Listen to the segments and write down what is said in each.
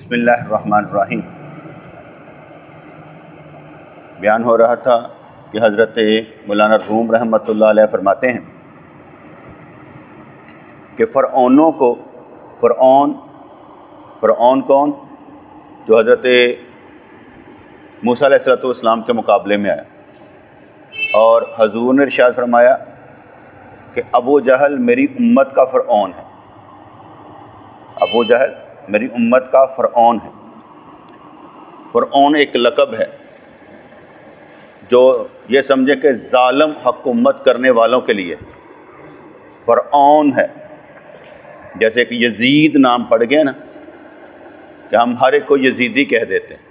बिस्मिल्लाहिर्रहमानिर्रहीम। बयान हो रहा था कि हज़रत मौलाना रूम रहमतुल्लाह अलैह फरमाते हैं कि फ़िरऔनों को फ़िरऔन कौन, जो हज़रत मूसा अलैहिस्सलाम के मुकाबले में आया, और हजूर ने इरशाद फरमाया कि अबू जहल मेरी उम्मत का फ़िरऔन है। अबू जहल मेरी उम्मत का फ़िरऔन है। फ़िरऔन एक लक़ब है जो ये समझे कि ज़ालिम हुकूमत करने वालों के लिए फ़िरऔन है। जैसे कि यजीद नाम पड़ गया ना, कि हम हर एक को यजीदी कह देते हैं।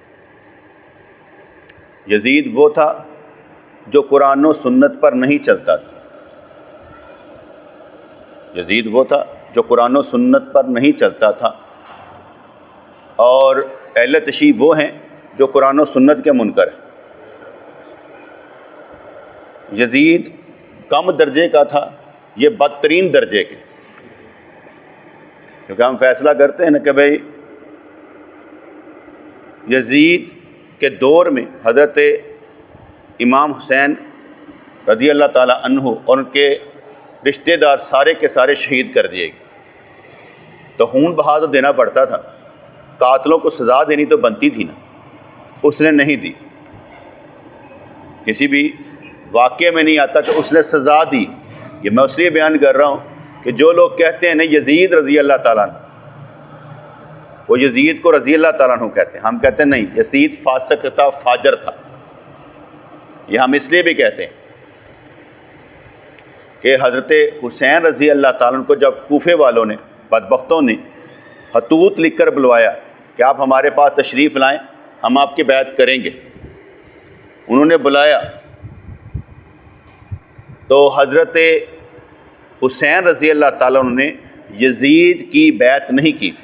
यजीद वो था जो कुरान और सुन्नत पर नहीं चलता था। यजीद वो था जो कुरान और सुन्नत पर नहीं चलता था, और अहले तशय्युअ वो हैं जो कुरान और सुन्नत के मुनकर हैं। यजीद कम दर्जे का था, ये बदतरीन दर्जे के, क्योंकि हम फैसला करते हैं ना कि भाई यजीद के दौर में हज़रत इमाम हुसैन रज़ी अल्लाह ताला अन्हु और उनके रिश्तेदार सारे के सारे शहीद कर दिए गए, तो खून बहा तो देना पड़ता था, कातलों को सज़ा देनी तो बनती थी ना, उसने नहीं दी। किसी भी वाक़े में नहीं आता कि उसने सज़ा दी। ये मैं इसलिए बयान कर रहा हूँ कि जो लोग कहते हैं ना यजीद रज़ी अल्लाह ताला अन्हु, वो यजीद को रज़ी अल्लाह ताला अन्हु कहते हैं, हम कहते हैं नहीं, यजीद फासिक था, फाजर था। ये हम इसलिए भी कहते हैं कि हज़रत हुसैन रज़ी अल्लाह ताला अन्हु को जब कूफे वालों ने, बदबख्तों ने खतूत लिख कर बुलवाया कि आप हमारे पास तशरीफ़ लाएँ, हम आपकी बैत करेंगे, उन्होंने बुलाया तो हज़रत हुसैन रज़ी अल्लाह ताला अन्हु ने यजीद की बैत नहीं की थी,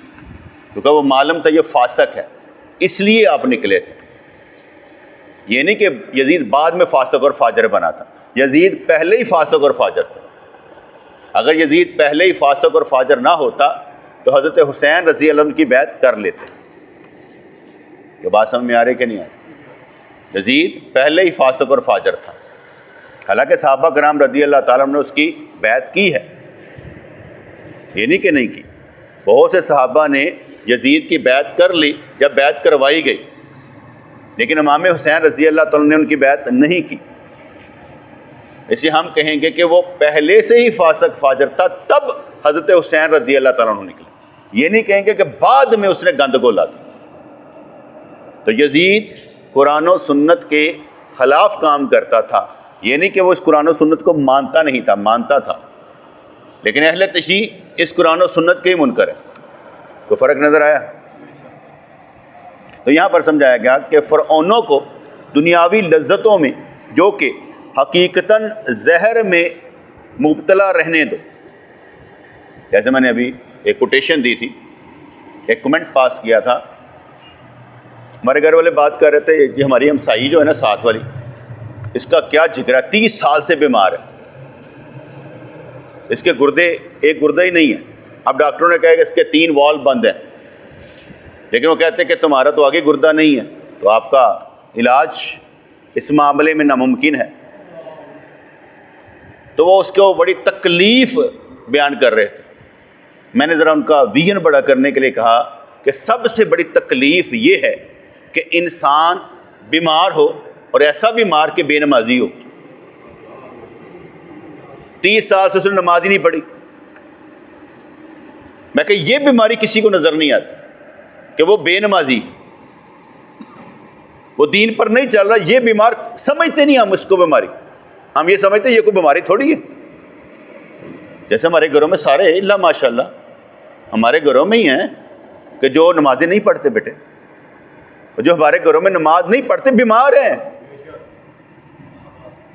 क्योंकि वो मालूम था ये फासिक है, इसलिए आप निकले थे। ये नहीं कि यजीद बाद में फासिक और फाजर बना था, यजीद पहले ही फासिक और फाजर था। अगर यजीद पहले ही फासिक और फाजर ना होता तो हज़रत हुसैन रज़ी अल्लाह अन्हु की बैत कर लेते। ये बात समझ में आ रही कि नहीं आ रही? यजीद पहले ही फासिक और फाजर था, हालांकि सहाबा कराम रज़ी अल्लाह ताला अन्हुम ने उसकी बैत की है, ये नहीं कि नहीं की। बहुत से सहाबा ने यजीद की बैत कर ली जब बैत करवाई गई, लेकिन इमाम हुसैन रज़ी अल्लाह ताला ने उनकी बैत नहीं की। इसे हम कहेंगे कि वो पहले से ही फासिक फाजर था, तब हज़रत हुसैन रज़ी अल्लाह ताला अन्हु निकले। ये नहीं कहेंगे कि बाद में उसने गंद गोला था। तो यजीद कुरान और सुन्नत के खिलाफ काम करता था, ये नहीं कि वो इस कुरान और सुन्नत को मानता नहीं था, मानता था, लेकिन अहले तशय्युअ इस कुरान और सुन्नत के ही मुनकर है। तो फ़र्क नज़र आया। तो यहाँ पर समझाया गया कि फ़िरऔनों को दुनियावी लज्जतों में, जो कि हकीकतन जहर में मुब्तला रहने दो। जैसे मैंने अभी एक कोटेशन दी थी, एक कमेंट पास किया था, हमारे घर वाले बात कर रहे थे कि हमारी हमसाई जो है ना साथ वाली, इसका क्या जिक्र है, 30 साल से बीमार है, इसके गुर्दे, एक गुर्दा ही नहीं है। अब डॉक्टरों ने कहा कि इसके 3 वॉल्व बंद हैं, लेकिन वो कहते हैं कि तुम्हारा तो आगे गुर्दा नहीं है, तो आपका इलाज इस मामले में नामुमकिन है। तो वो उसको बड़ी तकलीफ़ बयान कर रहे थे। मैंने ज़रा उनका विजन बड़ा करने के लिए कहा कि सबसे बड़ी तकलीफ़ ये है कि इंसान बीमार हो, और ऐसा बीमार कि बेनमाजी हो। 30 साल से उसने नमाज ही नहीं पढ़ी। मैं कहा ये बीमारी किसी को नज़र नहीं आती कि वो बेनमाजी, वो दीन पर नहीं चल रहा, ये बीमार समझते नहीं हम इसको बीमारी। हम ये समझते ये कोई बीमारी थोड़ी है। जैसे हमारे घरों में सारे इल्ला माशाल्लाह, हमारे घरों में ही हैं कि जो नमाजें नहीं पढ़ते बेटे, जो हमारे घरों में नमाज नहीं पढ़ते बीमार हैं,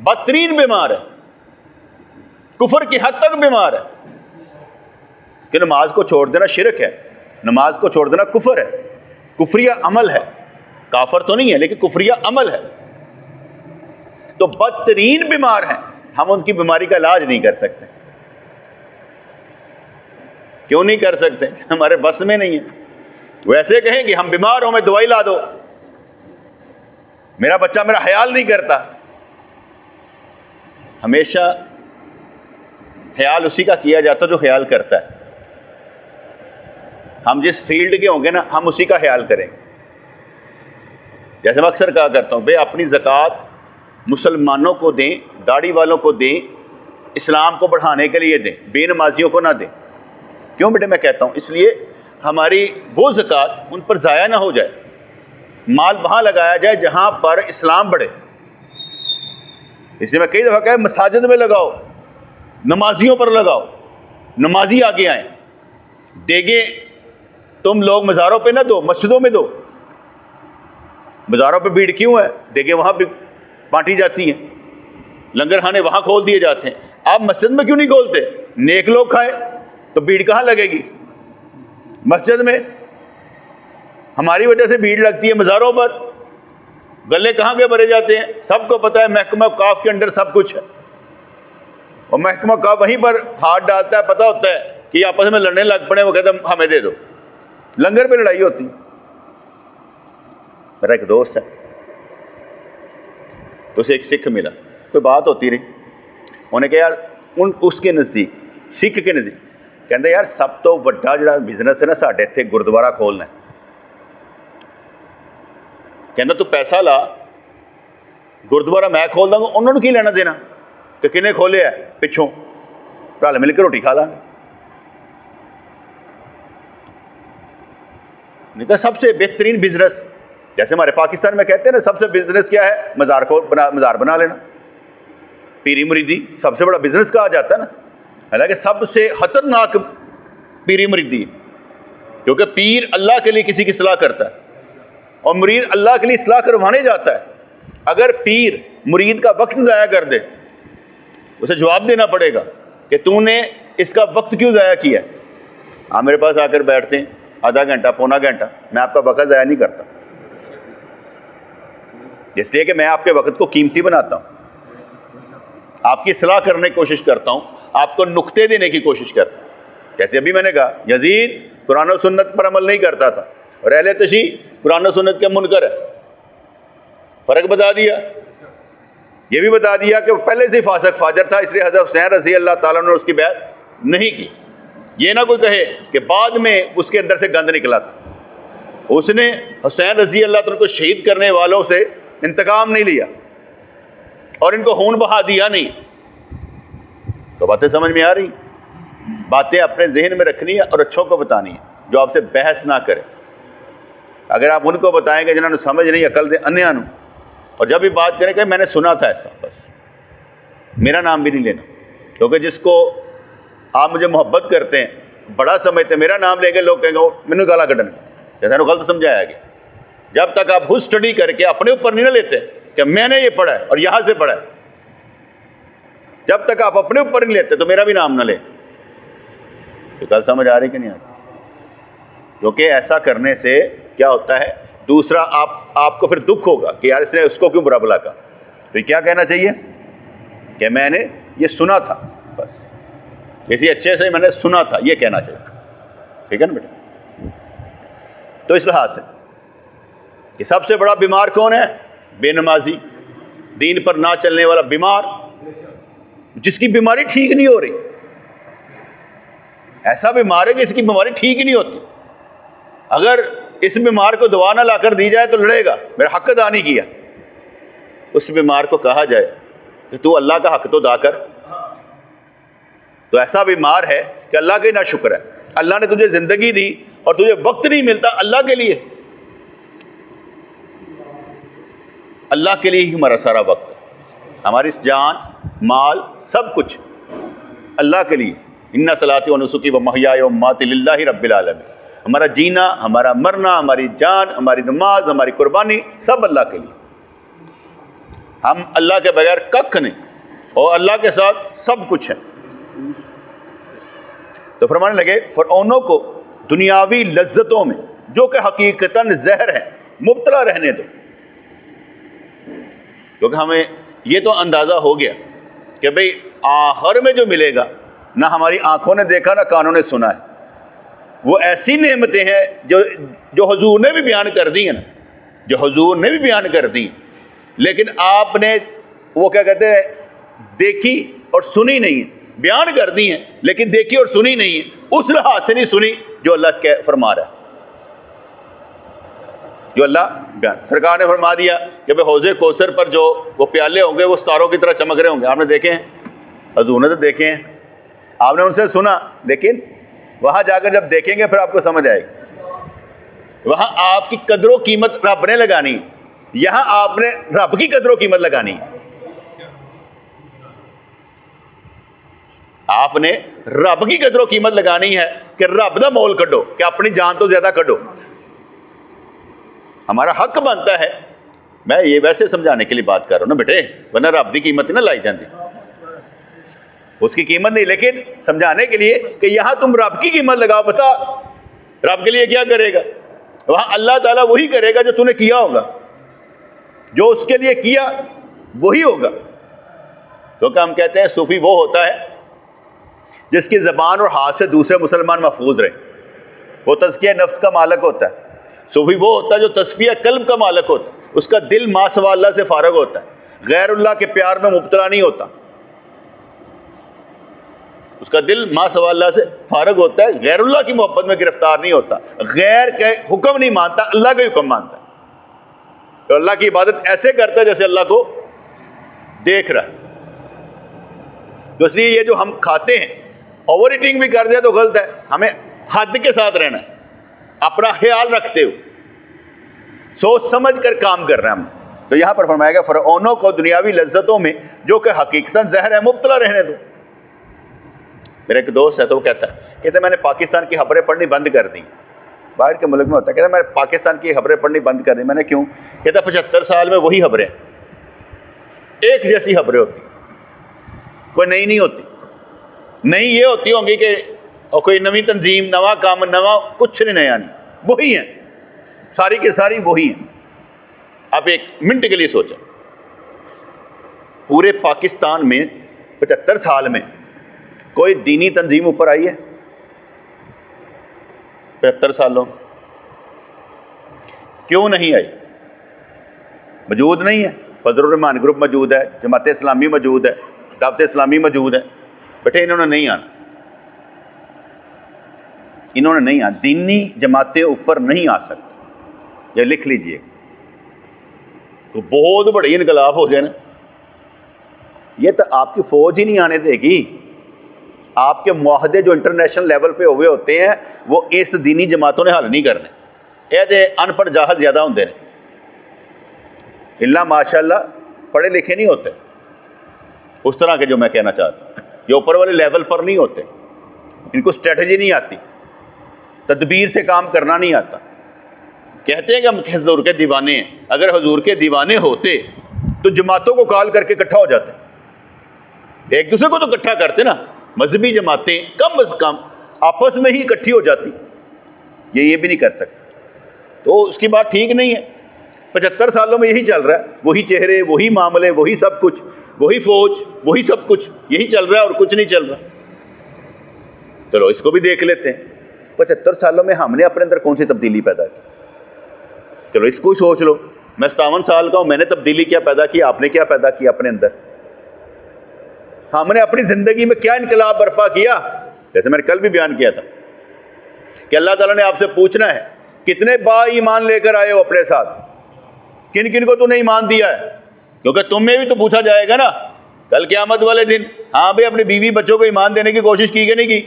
बदतरीन बीमार है, कुफर की हद तक बीमार है। कि नमाज को छोड़ देना शिरक है, नमाज को छोड़ देना कुफर है, कुफरिया अमल है, काफर तो नहीं है लेकिन कुफरिया अमल है। तो बदतरीन बीमार हैं, हम उनकी बीमारी का इलाज नहीं कर सकते। क्यों नहीं कर सकते? हमारे बस में नहीं है। वो ऐसे कहें कि हम बीमार हो, मैं दवाई ला दो, मेरा बच्चा मेरा ख्याल नहीं करता। हमेशा ख्याल उसी का किया जाता जो ख्याल करता है। हम जिस फील्ड के होंगे ना, हम उसी का ख्याल करेंगे। जैसे मैं अक्सर कहा करता हूँ, भाई अपनी ज़कात मुसलमानों को दें, दाढ़ी वालों को दें, इस्लाम को बढ़ाने के लिए दें, बेनमाजियों को ना दें। क्यों बेटे मैं कहता हूँ? इसलिए हमारी वो ज़कात उन पर ज़ाया ना हो जाए। माल वहाँ लगाया जाए जहाँ पर इस्लाम बढ़े। इसलिए मैं कई दफ़ा कहा, मसाजिद में लगाओ, नमाजियों पर लगाओ, नमाजी आगे आए। देगे तुम लोग मज़ारों पे ना दो, मस्जिदों में दो। मज़ारों पे भीड़ क्यों है? देगे वहाँ भी बांटी जाती हैं, लंगर खाने वहाँ खोल दिए जाते हैं। आप मस्जिद में क्यों नहीं खोलते? नेक लोग खाएं तो भीड़ कहाँ लगेगी? मस्जिद में। हमारी वजह से भीड़ लगती है मज़ारों पर। गले कहाँ के भरे जाते हैं? सबको पता है महकमा काफ के अंदर सब कुछ है, और महकमा काफ वहीं पर हाथ डालता है। पता होता है कि आपस में लड़ने लग पड़े, वो कहते हैं हमें दे दो। लंगर पे लड़ाई होती। मेरा एक दोस्त है, तो उसे एक सिख मिला, कोई बात होती रही। उन्हें कहा यार उसके नज़दीक, सिख के नज़दीक, कहते यार सब तो वड्डा जिहड़ा बिजनेस है ना साडे इत्थे गुरुद्वारा खोलना है। कहता तू पैसा ला, गुरुद्वारा मैं खोल दूंगा, उन्होंने की लेना देना कि किने खोले है पिछों, रल मिल के रोटी खा लांगे। नहीं तो सबसे बेहतरीन बिजनेस, जैसे हमारे पाकिस्तान में कहते हैं ना, सबसे बिजनेस क्या है? मज़ार बना लेना। पीरी मुरीदी सबसे बड़ा बिजनेस कहा जाता है ना। हालांकि सबसे खतरनाक पीरी मुरीदी है, क्योंकि पीर अल्लाह के लिए किसी की सलाह करता है और मुरीद अल्लाह के लिए सलाह करवाने जाता है। अगर पीर मुरीद का वक्त ज़ाया कर दे, उसे जवाब देना पड़ेगा कि तूने इसका वक्त क्यों ज़ाया किया। आप मेरे पास आकर बैठते हैं आधा घंटा पौना घंटा, मैं आपका वक्त ज़ाया नहीं करता, इसलिए कि मैं आपके वक्त को कीमती बनाता हूँ, आपकी सलाह करने की कोशिश करता हूँ, आपको नुक्ते देने की कोशिश करता हूँ। जैसे अभी मैंने कहा, यजीद कुरान और सुन्नत पर अमल नहीं करता था और अहले तशी कुरान और सुन्नत के मुनकर है। फ़र्क बता दिया। ये भी बता दिया कि वो पहले से फासिक फाजर था, इसलिए हज़रत हुसैन रज़ी अल्लाह ताला ने उसकी बैत नहीं की। ये ना कोई कहे कि बाद में उसके अंदर से गंद निकला था। उसने हुसैन रज़ी अल्लाह ताला को शहीद करने वालों से इंतकाम नहीं लिया और इनको खून बहा दिया नहीं। तो बातें समझ में आ रही? बातें अपने जहन में रखनी है और अच्छों को बतानी है, जो आपसे बहस ना करे। अगर आप उनको बताएंगे जिन्होंने समझ नहीं, अकल दे अन्या नू, और जब भी बात करें कि मैंने सुना था ऐसा, बस मेरा नाम भी नहीं लेना। क्योंकि जिसको आप मुझे मोहब्बत करते हैं, बड़ा समझते हैं, मेरा नाम लेंगे लोग कहेंगे वो मैंने गाला कढ़न, जैसा गलत समझाया गया। जब तक आप खुद स्टडी करके अपने ऊपर नहीं ना लेते कि मैंने ये पढ़ा है और यहाँ से पढ़ा है, जब तक आप अपने ऊपर नहीं लेते तो मेरा भी नाम ना ले। तो कल समझ आ रही कि नहीं आ रही? क्योंकि ऐसा करने से क्या होता है, दूसरा आपको फिर दुख होगा कि यार इसने उसको क्यों बुरा भला कहा। तो क्या कहना चाहिए कि मैंने ये सुना था, बस किसी अच्छे से मैंने सुना था, ये कहना चाहिए। ठीक है ना बेटा? तो इस लिहाज से कि सबसे बड़ा बीमार कौन है? बेनमाजी, दीन पर ना चलने वाला बीमार, जिसकी बीमारी ठीक नहीं हो रही। ऐसा बीमार है कि इसकी बीमारी ठीक ही नहीं होती। अगर इस बीमार को दवा ना लाकर दी जाए तो लड़ेगा, मेरा हक अदा नहीं किया। उस बीमार को कहा जाए कि तू अल्लाह का हक तो अदा कर। तो ऐसा बीमार है कि अल्लाह का ही ना शुक्र है। अल्लाह ने तुझे जिंदगी दी और तुझे वक्त नहीं मिलता अल्लाह के लिए। अल्लाह के लिए ही हमारा सारा वक्त है, हमारी जान माल सब कुछ अल्लाह के लिए। इन्ना सलाती व नुसुकी व महयाय व ममाती लिल्लाहि रब्बिल आलमीन। हमारा जीना, हमारा मरना, हमारी जान, हमारी नमाज, हमारी कुर्बानी सब अल्लाह के लिए। हम अल्लाह के बगैर कख नहीं और अल्लाह के साथ सब कुछ है। तो फरमाने लगे फ़िरऔनों को दुनियावी लज्जतों में जो कि हकीकतन जहर है मुब्तला रहने दो। क्योंकि हमें ये तो अंदाज़ा हो गया कि भाई आखिर में जो मिलेगा ना हमारी आंखों ने देखा ना कानों ने सुना है। वो ऐसी नेमतें हैं जो हुजूर ने भी बयान कर दी हैं ना, जो हुजूर ने भी बयान कर दी, लेकिन आपने वो क्या कहते हैं, देखी और सुनी नहीं है। बयान कर दी हैं लेकिन देखी और सुनी नहीं है, उस लिहाज से नहीं सुनी जो अल्लाह कह फरमा रहा है, जो अल्लाह बयान। सरकार ने फरमा दिया कि भाई हौज़े कौसर पर जो वो प्याले होंगे वो सितारों की तरह चमक रहे होंगे। आपने देखे हैं, हुजूर ने तो देखे हैं, आपने उनसे सुना, लेकिन वहां जाकर जब देखेंगे फिर आपको समझ आएगी। वहां आपकी कदरों कीमत रब ने लगानी, यहां आपने रब की कदरों कीमत लगानी। आपने रब की कदरों कीमत लगानी है कि रब दा मोल कड्डो, कि अपनी जान तो ज्यादा कड्डो। हमारा हक बनता है। मैं ये वैसे समझाने के लिए बात कर रहा हूं ना बेटे, वरना रब की कीमत ना लाई जाती, उसकी कीमत नहीं, लेकिन समझाने के लिए कि यहां तुम रब की कीमत लगाओ। बता रब के लिए क्या करेगा? वहां अल्लाह ताला वही करेगा जो तूने किया होगा, जो उसके लिए किया वही होगा। तो क्या हम कहते हैं सूफी वो होता है जिसकी ज़बान और हाथ से दूसरे मुसलमान महफूज रहे, वो तज़किया नफ्स का मालिक होता है। सूफी वो होता है जो तस्फिया कल्ब का मालिक होता है, उसका दिल मा सिवा अल्लाह से फारग होता है, गैरुल्लाह के प्यार में मुब्तला नहीं होता, उसका दिल मा सिवा अल्लाह से फारग होता है, गैरुल्लाह की मोहब्बत में गिरफ्तार नहीं होता, गैर के हुक्म नहीं मानता, अल्लाह का हुक्म मानता है। तो अल्लाह की इबादत ऐसे करता है जैसे अल्लाह को देख रहा है। तो इसलिए ये जो हम खाते हैं, ओवर ईटिंग भी कर दिया तो गलत है, हमें हद के साथ रहना है, अपना ख्याल रखते हो, सोच समझ कर काम कर रहे हैं हम। तो यहां पर फरमाया गया फ़िरऔनों को दुनियावी लज्जतों में जो कि हकीकतन जहर है मुब्तला रहने दो। मेरा एक दोस्त है तो वो कहता मैंने पाकिस्तान की खबरें पढ़नी बंद कर दी। बाहर के मुल्क में होता है, कहता मैंने पाकिस्तान की खबरें पढ़नी बंद कर दी। मैंने क्यों? कहता 75 साल में वही खबरें, एक जैसी खबरें होती, कोई नई नहीं होती। नई ये होती होंगी कि और कोई नवी तंजीम, नवा काम, नवा कुछ नहीं, नया नहीं, वही है, सारी के सारी वही हैं। आप एक मिनट के लिए सोचें, पूरे पाकिस्तान में 75 साल में कोई दीनी तंजीम ऊपर आई है? 75 सालों में क्यों नहीं आई? मौजूद नहीं है। फजलुर रहमान ग्रुप मौजूद है, जमात इस्लामी मौजूद है, दावत इस्लामी मौजूद है। बेटे इन्होंने नहीं आना, इन्होंने नहीं आना, दीनी जमातें ऊपर नहीं आ सकती। ये लिख लीजिए, तो बहुत बड़ी इनकलाब हो जाए ना, ये तो आपकी फौज ही नहीं आने देगी। आपके मुआहदे जो इंटरनेशनल लेवल पे हुए होते हैं वो इस दीनी जमातों ने हल नहीं करने। ये तो अनपढ़ जाहल ज़्यादा होंगे ने, इल्ला माशाल्लाह पढ़े लिखे नहीं होते उस तरह के जो मैं कहना चाहता हूँ। ये ऊपर वाले लेवल पर नहीं होते, इनको स्ट्रेटजी नहीं आती, तदबीर से काम करना नहीं आता। कहते हैं कि हम हुजूर के दीवाने हैं, अगर हुजूर के दीवाने होते तो जमातों को कॉल करके इकट्ठा हो जाते, एक दूसरे को तो इकट्ठा करते ना, मजहबी जमातें कम अज कम आपस में ही इकट्ठी हो जाती। ये भी नहीं कर सकते, तो उसकी बात ठीक नहीं है। 75 सालों में यही चल रहा है, वही चेहरे, वही मामले, वही सब कुछ, वही फौज, वही सब कुछ, यही चल रहा है और कुछ नहीं चल रहा। चलो इसको भी देख लेते हैं, 75 सालों में हमने अपने अंदर कौन सी तब्दीली पैदा की? चलो इसको ही सोच लो। मैं 57 साल का हूं, मैंने तब्दीली क्या पैदा की, आपने क्या पैदा किया अपने अंदर? हमने अपनी जिंदगी में क्या इनकलाब बर्पा किया? जैसे मैंने कल भी बयान किया था कि अल्लाह ताला ने आपसे पूछना है कितने बा ईमान लेकर आए हो अपने साथ, किन किन को तूने ईमान दिया है, क्योंकि तुम्हें भी तो पूछा जाएगा ना कल क़यामत वाले दिन। हाँ भाई, अपनी बीवी बच्चों को ईमान देने की कोशिश की कि नहीं की?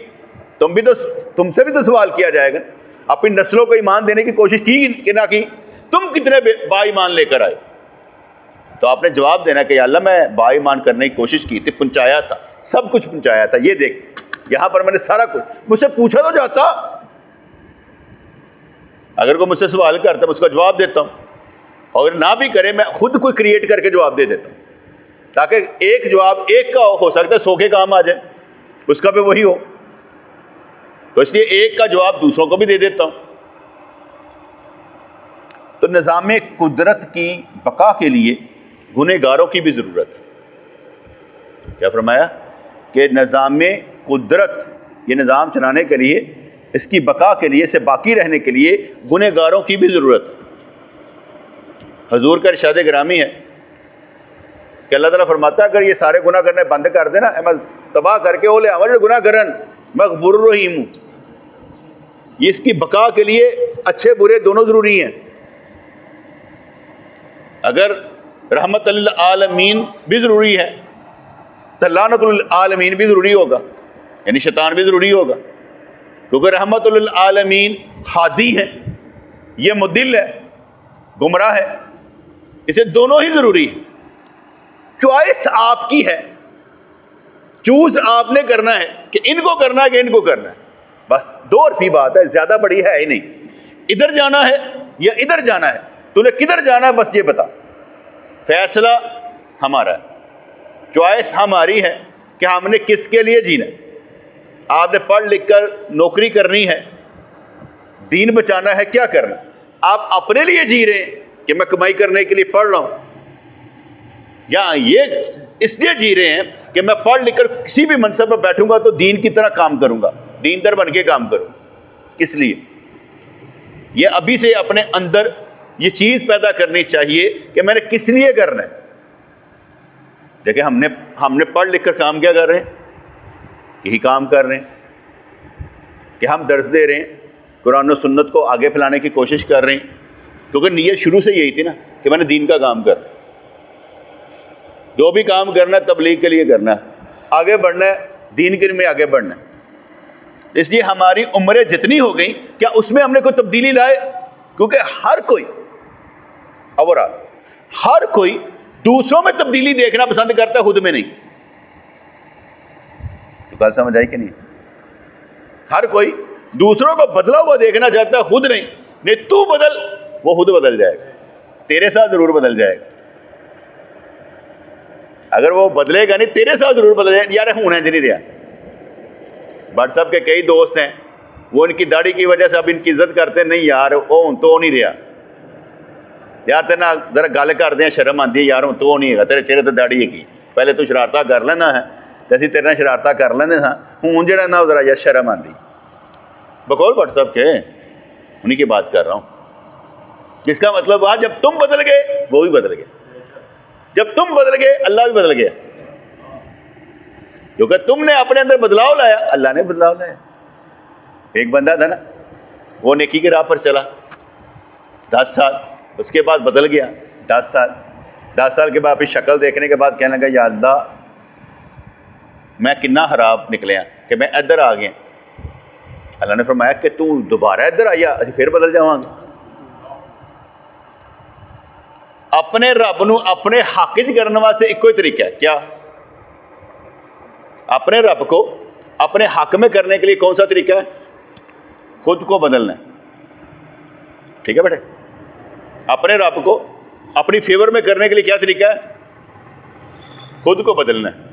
तुमसे भी तो सवाल किया जाएगा। अपनी नस्लों को ईमान देने की कोशिश की कि ना की? तुम कितने बा ईमान लेकर आए? तो आपने जवाब देना कि अल्लाह मैं बा ईमान करने की कोशिश की थी, पहुंचाया था, सब कुछ पहुंचाया था। ये देख यहां पर मैंने सारा कुछ, मुझसे पूछा तो जाता। अगर कोई मुझसे सवाल करता मैं उसका जवाब देता हूं, और ना भी करे मैं खुद कोई क्रिएट करके जवाब दे देता हूं, ताकि एक जवाब एक का हो सकता है 100 के काम आ जाए, उसका भी वही हो। तो इसलिए एक का जवाब दूसरों को भी दे देता हूं। तो निज़ाम कुदरत की बका के लिए गुनहगारों की भी ज़रूरत है। क्या फरमाया कि निज़ाम कुदरत, ये निज़ाम चलाने के लिए इसकी बका के लिए, इसे बाकी रहने के लिए गुनहगारों की भी ज़रूरत है। हुजूर का इरशाद गिरामी है कि अल्लाह ताला फरमाता है अगर ये सारे गुनाह करने बंद कर देना, मैं तबाह करके वो ले आवा जो गुनाह करन, मैं गफूरुर रहीम हूँ। ये इसकी बका के लिए अच्छे बुरे दोनों ज़रूरी हैं। अगर रहमत लिल आलमीन भी ज़रूरी है तो लानतुल आलमीन भी ज़रूरी होगा, यानी शैतान भी ज़रूरी होगा, क्योंकि रहमत लिल आलमीन हादी है, ये मुदिल है, गुमराह है, इसे दोनों ही ज़रूरी है। चॉइस आपकी है, चूज आपने करना है कि इनको करना है कि इनको करना है। बस दो अरफी बात है, ज़्यादा बड़ी है ही नहीं। इधर जाना है या इधर जाना है, तूने किधर जाना है बस ये बता। फैसला हमारा है, चॉइस हमारी है कि हमने किसके लिए जीना है। आपने पढ़ लिख कर नौकरी करनी है, दीन बचाना है, क्या करना है? आप अपने लिए जी रहे हैं कि मैं कमाई करने के लिए पढ़ रहा हूँ, या ये इसलिए जी रहे हैं कि मैं पढ़ लिख कर किसी भी मनसब पर बैठूंगा तो दीन की तरह काम करूंगा, दीनदार बन के काम करूंगा। किस लिए? ये अभी से अपने अंदर ये चीज़ पैदा करनी चाहिए कि मैंने किस लिए करना है। देखिए हमने पढ़ लिख कर काम क्या कर रहे हैं? यही काम कर रहे हैं कि हम दर्स दे रहे हैं, कुरान और सुन्नत को आगे फैलाने की कोशिश कर रहे हैं, क्योंकि नीयत शुरू से यही थी ना कि मैंने दीन का काम करना है। जो भी काम करना है तबलीग के लिए करना है, आगे बढ़ना है, दीन के लिए आगे बढ़ना है। इसलिए हमारी उम्रें जितनी हो गई, क्या उसमें हमने कोई तब्दीली लाए? क्योंकि हर कोई हर कोई दूसरों में तब्दीली देखना पसंद करता है, खुद में नहीं। तो कल समझ आई कि नहीं? हर कोई दूसरों को बदला हुआ देखना चाहता है, खुद नहीं तू बदल, वो खुद बदल जाएगा, तेरे साथ जरूर बदल जाएगा। अगर वो बदलेगा नहीं, तेरे साथ जरूर बदल जाएगा। यार होना नहीं रहा। व्हाट्सएप के कई दोस्त हैं, वो इनकी दाढ़ी की वजह से अब इनकी इज्जत करते हैं, नहीं यार वो हूं तो नहीं रहा यार, तेना जरा गल करते हैं शर्म आती है यार, हूं तो नहीं है, तेरे चेहरे तो दाढ़ी है, पहले तू शरारता कर लेना है तो असीं तेरे नाल शरारता कर लेंदे हाँ, हूँ जरा ना जरा यार शर्म आती। बकौल व्हाट्सएप के उन्हीं की बात कर रहा हूँ, जिसका मतलब हुआ जब तुम बदल गए वो भी बदल गए, जब तुम बदल गए अल्लाह भी बदल गया, क्योंकि तुमने अपने अंदर बदलाव लाया, अल्लाह ने बदलाव लाया। एक बंदा था ना, वो नेकी की राह पर चला 10 साल, उसके बाद बदल गया 10 साल के बाद फिर शक्ल देखने के बाद कहने लगा या अल्लाह मैं कितना खराब निकलिया कि मैं इधर आ गया। अल्लाह ने फरमाया कि तू दोबारा इधर आया, अभी फिर बदल जावांगे। अपने रब नूं अपने हक च करने वास्ते इको ही तरीका है, क्या? अपने रब को अपने हक में करने के लिए कौन सा तरीका है? खुद को बदलना है। ठीक है बेटे, अपने रब को अपनी फेवर में करने के लिए क्या तरीका है? खुद को बदलना है।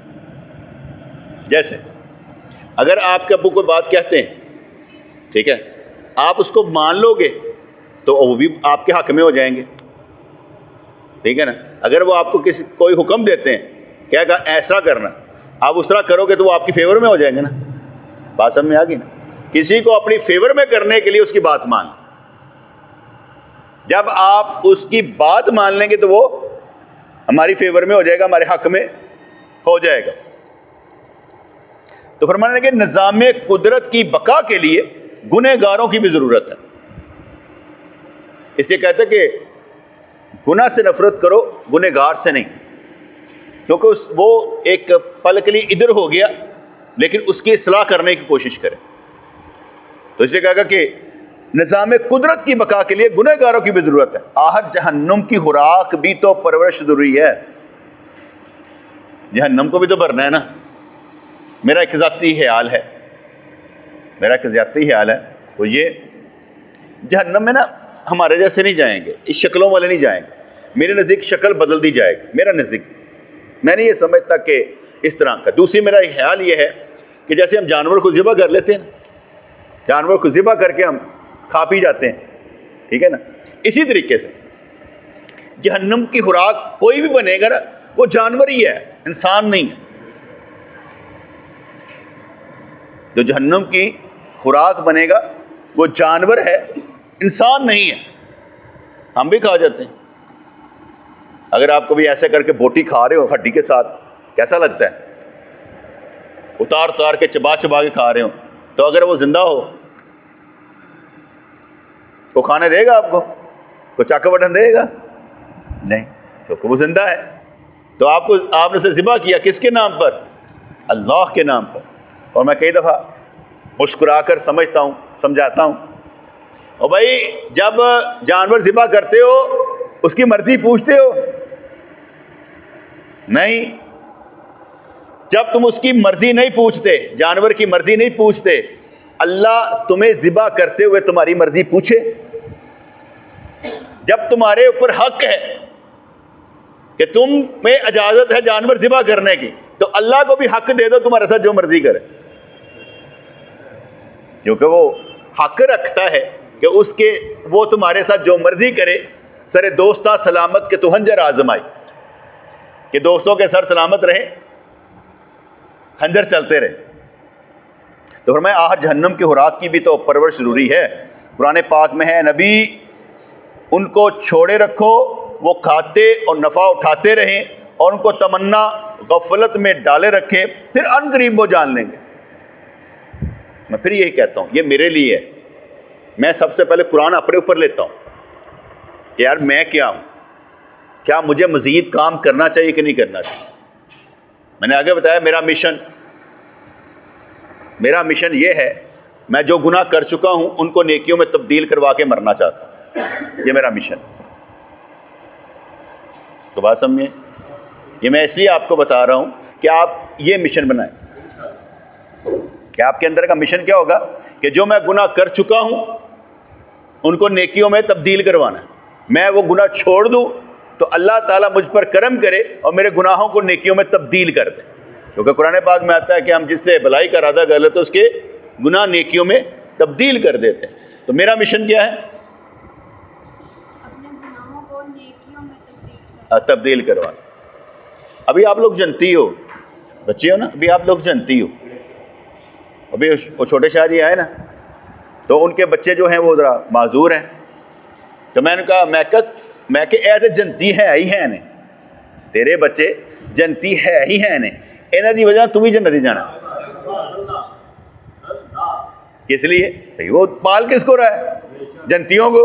जैसे अगर आपके अब्बू कोई बात कहते हैं, ठीक है, आप उसको मान लोगे तो वो भी आपके हक में हो जाएंगे, ठीक है ना। अगर वो आपको कोई हुक्म देते हैं, क्या कहा ऐसा करना, आप उस तरह करोगे तो वो आपकी फेवर में हो जाएंगे ना। बात समझ में आ गई ना? किसी को अपनी फेवर में करने के लिए उसकी बात मान, जब आप उसकी बात मान लेंगे तो वो हमारी फेवर में हो जाएगा, हमारे हक में हो जाएगा। तो फरमाने लगे निज़ाम कुदरत की बका के लिए गुनहगारों की भी जरूरत है। इसलिए कहते हैं कि गुनाह से नफरत करो, गुनहगार से नहीं, क्योंकि वो एक पल के लिए इधर हो गया, लेकिन उसकी इस्लाह करने की कोशिश करें। तो इसलिए कहा कि निज़ाम कुदरत की बका के लिए गुनहगारों की भी जरूरत है। आहर जहन्नुम की खुराक भी तो परवरिश जरूरी है, जहन्नुम को भी तो भरना है ना। मेरा एक ज़ाती ख्याल है, वो ये जहन्नम में ना हमारे जैसे नहीं जाएंगे, इस शक्लों वाले नहीं जाएंगे। मेरे नज़दीक शक्ल बदल दी जाएगी, मेरा नज़दीक मैं नहीं ये समझता कि इस तरह का। दूसरी मेरा ख्याल ये है कि जैसे हम जानवर को ज़िबा कर लेते हैं ना, जानवर को ज़िबा करके हम खा पी जाते हैं, ठीक है ना, इसी तरीके से जहन्नम की खुराक कोई भी बनेगा ना, वो जानवर ही है, इंसान नहीं है। जो जहन्नम की खुराक बनेगा, वो जानवर है, इंसान नहीं है। हम भी खा जाते हैं। अगर आप कभी ऐसे करके बोटी खा रहे हो हड्डी के साथ, कैसा लगता है? उतार उतार के चबा चबा के खा रहे हो, तो अगर वो जिंदा हो तो खाने देगा आपको? को चक बटन देगा? नहीं, क्योंकि वो जिंदा है। तो आपने उसे ज़िबा किया किसके नाम पर? अल्लाह के नाम पर। और मैं कई दफ़ा मुस्कुरा कर समझाता हूँ, और भाई जब जानवर ज़िबा करते हो उसकी मर्जी पूछते हो? नहीं। जब तुम उसकी मर्जी नहीं पूछते, जानवर की मर्जी नहीं पूछते, अल्लाह तुम्हें ज़िबा करते हुए तुम्हारी मर्जी पूछे? जब तुम्हारे ऊपर हक है कि तुम्हें इजाजत है जानवर ज़िबा करने की, तो अल्लाह को भी हक दे दो तुम्हारे साथ जो मर्जी करे, क्योंकि वो हक रखता है कि वो तुम्हारे साथ जो मर्जी करे। सरे दोस्ता सलामत के तुहंजर आजमाई, कि दोस्तों के सर सलामत रहे, खंजर चलते रहे। तो फरमाया आहर जहन्नम की खुराक की भी तो परवरिश जरूरी है। कुरान पाक में है, नबी उनको छोड़े रखो, वो खाते और नफ़ा उठाते रहें और उनको तमन्ना गफलत में डाले रखें, फिर अनकरीब वो जान लेंगे। मैं फिर यही कहता हूँ, ये मेरे लिए है। मैं सबसे पहले कुरान अपने ऊपर लेता हूँ कि यार मैं क्या हूँ, क्या मुझे मज़ीद काम करना चाहिए कि नहीं करना चाहिए। मैंने आगे बताया मेरा मिशन ये है, मैं जो गुनाह कर चुका हूँ उनको नेकियों में तब्दील करवा के मरना चाहता हूँ। ये मेरा मिशन। तो बात समझिए, ये मैं इसलिए आपको बता रहा हूँ कि आप ये मिशन बनाएं कि आपके अंदर का मिशन क्या होगा कि जो मैं गुनाह कर चुका हूँ उनको नेकियों में तब्दील करवाना है। मैं वो गुनाह छोड़ दूँ तो अल्लाह ताला मुझ पर करम करे और मेरे गुनाहों को नेकियों में तब्दील कर दे, क्योंकि कुरान पाक में आता है कि हम जिससे भलाई का इरादा कर लेते तो उसके गुनाह नेकियों में तब्दील कर देते हैं। तो मेरा मिशन क्या है? अपने गुनाहों को नेकियों में तब्दील करवा। अभी आप लोग जनती हो, बच्चे हो ना, अभी आप लोग जनती हो। अभी वो छोटे शाहजी आए ना, तो उनके बच्चे जो हैं वो ज़रा माजूर हैं। तो मैंने कहा मैं कि ऐसे जनती है ही है ने, तेरे बच्चे जनती है ही है ने, इन्हों की वजह तू भी जन्नत ही जाना। किस लिए? भाई वो पाल किसको रहा है? जनतियों को।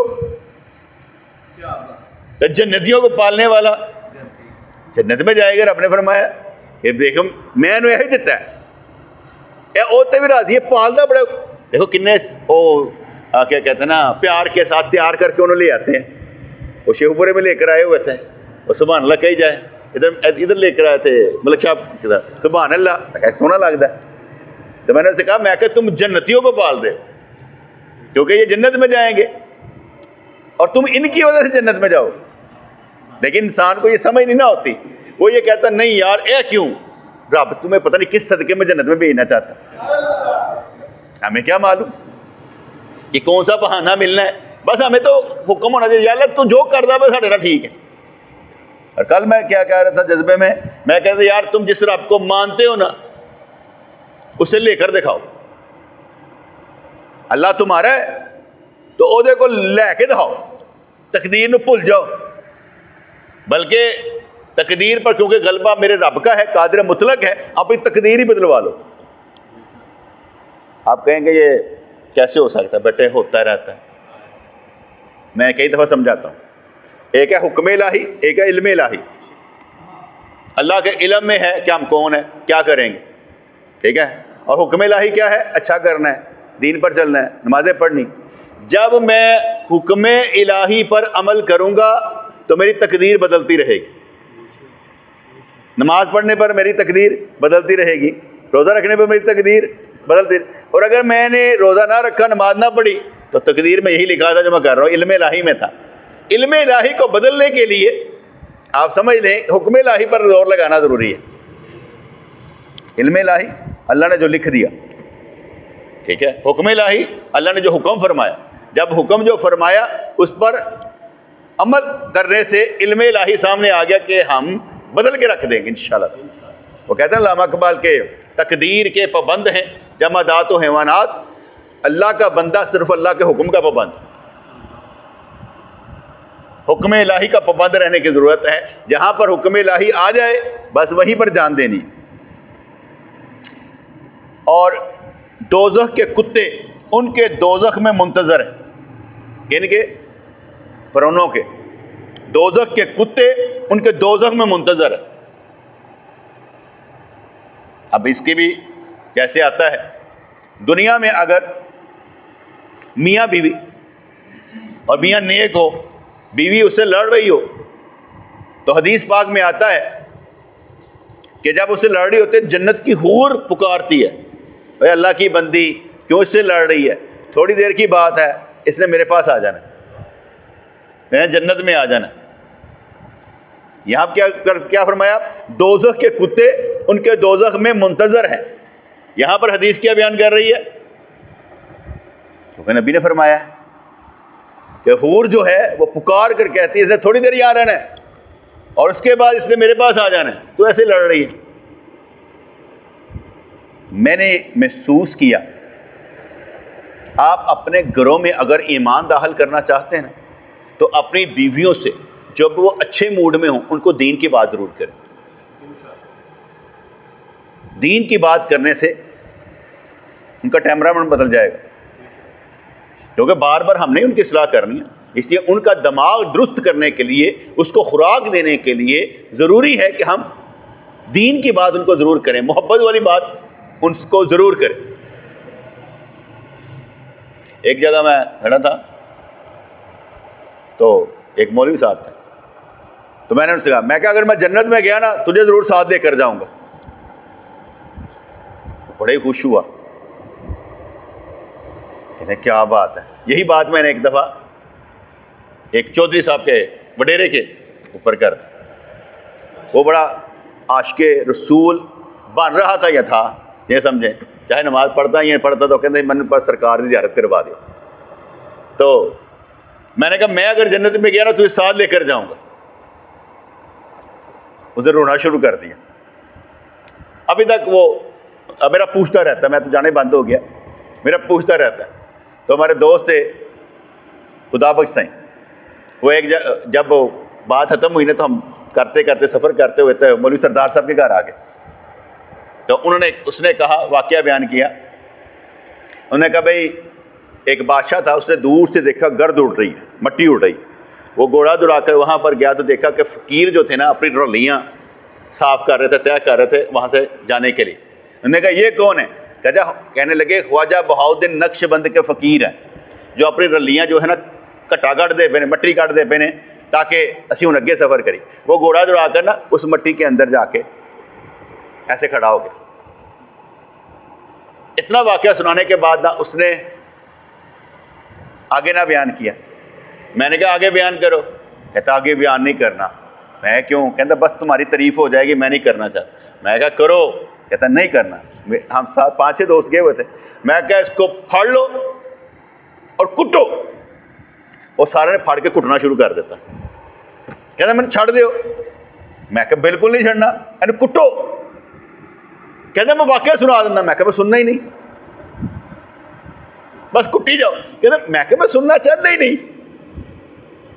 तो जन्नतियों को पालने वाला जन्नत में जाएगा। रब ने फरमाया ये देखो मैंने यही दिता है, ओते भी राजी है, पालदा बड़ा। देखो किन्ने क्या कहते हैं ना, प्यार के साथ तैयार करके उन्होंने ले आते हैं। वो शेखपुरे में लेकर आए हुए थे, वो सुभान अल्लाह कही जाए, इधर लेकर आए थे मलिक साहब, सुभान अल्लाह सोना लगता है। तो मैंने उनसे कहा, मैं तुम जन्नतियों को पाल दे क्योंकि ये जन्नत में जाएंगे और तुम इनकी वजह से जन्नत में जाओ। लेकिन इंसान को ये समझ नहीं ना होती, वो ये कहता नहीं यार ए क्यों, रब तुम्हें पता नहीं किस सदके में जन्नत में भेजना चाहता। हमें क्या मालूम कि कौन सा बहाना मिलना है, बस हमें तो हुक्म होना चाहिए, यार तू जो कर रहा है साढ़े ना ठीक है। और कल मैं क्या कह रहा था जज्बे में, मैं कह रहा था यार तुम जिस रब को मानते हो ना उसे लेकर दिखाओ। अल्लाह तुम्हारा है तो ओदे को लैके दिखाओ, तकदीर ਨੂੰ भुल जाओ। बल्कि तकदीर पर क्योंकि गलबा मेरे रब का है, कादिर मुतलक है, अपनी तकदीर ही बदलवा लो। आप कहेंगे ये कैसे हो सकता है? बेटे होता रहता है। मैं कई दफ़ा समझाता हूँ, एक है हुक्म इलाही, एक है इल्म इलाही। अल्लाह के इल्म में है कि हम कौन है, क्या करेंगे, ठीक है। और हुक्म इलाही क्या है? अच्छा करना है, दीन पर चलना है, नमाज़ें पढ़नी। जब मैं हुक्म इलाही पर अमल करूँगा तो मेरी तकदीर बदलती रहेगी। नमाज पढ़ने पर मेरी तकदीर बदलती रहेगी, रोज़ा रखने पर मेरी तकदीर बदलती। और अगर मैंने रोज़ा ना रखा, नमाज ना पढ़ी, तो तकदीर में यही लिखा था जो मैं कर रहा हूँ, इल्म इलाही में था। इल्म इलाही को बदलने के लिए आप समझ लें हुक्म इलाही पर जोर लगाना ज़रूरी है। इल्म इलाही अल्लाह ने जो लिख दिया, ठीक है। हुक्म इलाही अल्लाह ने जो हुक्म फरमाया, जब हुक्म जो फरमाया उस पर अमल करने से इल्म इलाही सामने आ गया कि हम बदल के रख देंगे इंशाल्लाह। वो कहते हैं अल्लामा इकबाल के तकदीर के पाबंद हैं जमादात व हैवानात, अल्लाह का बंदा सिर्फ अल्लाह के हुक्म का पाबंद, हुक्म इलाही का पाबंद रहने की ज़रूरत है। जहाँ पर हुक्म इलाही आ जाए बस वहीं पर जान देनी। और दोज़ख के कुत्ते उनके दोज़ख में मुंतज़र हैं, इनके फ़िरौनों के दोज़ख के कुत्ते उनके दोज़ख में मुंतज़र है। अब इसके भी कैसे आता है, दुनिया में अगर मियाँ बीवी और मियाँ नेक हो, बीवी उससे लड़ रही हो, तो हदीस पाक में आता है कि जब उससे लड़ रही होती है जन्नत की हूर पुकारती है, भाई अल्लाह की बंदी क्यों इससे लड़ रही है, थोड़ी देर की बात है, इसने मेरे पास आ जाना, मैं जन्नत में आ जाना। यहाँ क्या फरमाया, दोज़ख के कुत्ते उनके दोज़ख में मुंतज़र हैं। यहाँ पर हदीस क्या बयान कर रही है, क्योंकि नबी ने फरमाया है कि हूर जो है वो पुकार कर कहती है इसने थोड़ी देर यहाँ रहना है और उसके बाद इसने मेरे पास आ जाना है, तो ऐसे लड़ रही है। मैंने महसूस किया, आप अपने घरों में अगर ईमान दाखिल करना चाहते हैं ना, तो अपनी बीवियों से जब वो अच्छे मूड में हों उनको दीन की बात ज़रूर करें। दीन की बात करने से उनका टेम्परामेंट बदल जाएगा, क्योंकि बार बार हमने उनकी सलाह करनी है। इसलिए उनका दिमाग दुरुस्त करने के लिए, उसको खुराक देने के लिए ज़रूरी है कि हम दीन की बात उनको ज़रूर करें, मोहब्बत वाली बात उनको ज़रूर करें। एक जगह मैं खड़ा था तो एक मौलवी साहब थे, तो मैंने उनसे कहा, मैं क्या अगर मैं जन्नत में गया ना तुझे ज़रूर साथ देकर जाऊँगा। बड़े ही खुश हुआ, कहते क्या बात है। यही बात मैंने एक दफ़ा एक चौधरी साहब के वडेरे के ऊपर कर, वो बड़ा आशिके रसूल बन रहा था या था, ये समझें, चाहे नमाज पढ़ता ही पढ़ता, तो कहते मैंने पर सरकार की ज़ियारत करवा दी। तो मैंने कहा मैं अगर जन्नत में गया ना तुझे साथ लेकर जाऊँगा। उसने रोना शुरू कर दिया। अभी तक वो मेरा पूछता रहता, मैं तो जाने बंद हो गया, मेरा पूछता रहता है। तो हमारे दोस्त थे खुदा बख्श साईं, वो एक जब बात ख़त्म हुई ना तो हम करते करते सफ़र करते हुए तो मौलवी सरदार साहब के घर आ गए। तो उसने कहा, वाक़या बयान किया, उन्होंने कहा भाई एक बादशाह था, उसने दूर से देखा गर्द उड़ रही है, मट्टी उड़ रही। वो घोड़ा दौड़ाकर वहाँ पर गया तो देखा कि फ़कीर जो थे ना अपनी रलियाँ साफ़ कर रहे थे, तय कर रहे थे वहाँ से जाने के लिए। उन्होंने कहा ये कौन है, कहने लगे ख्वाजा बहाउद्दीन नक्शबंद के फ़कीर हैं, जो अपनी रलियाँ जो है ना घट्टा कट दे पे ने, मट्टी कट दे पे ने, ताकि असी हुण अगे सफ़र करी। वो घोड़ा दौड़ाकर ना उस मट्टी के अंदर जाके ऐसे खड़ा हो गया। इतना वाक़या सुनाने के बाद ना उसने आगे ना बयान किया। मैंने कहा आगे बयान करो, कहता आगे बयान नहीं करना। मैं क्यों, कहता बस तुम्हारी तारीफ़ हो जाएगी, मैं नहीं करना चाहता। मैं कहा करो, कहता नहीं करना। हम 5-6 दोस्त गए हुए थे। मैं कहा इसको फाड़ लो और कुटो। वो सारे ने फाड़ के कुटना शुरू कर देता। कहता मैंने छड़ दो। मैं कहा बिल्कुल नहीं छड़ना, इन्हें कुटो। कहता मैं वाक़या सुना देना। मैं कहा मैं सुनना ही नहीं, बस कुटी जाओ। कहता मैं कहा मैं सुनना चाहता ही नहीं।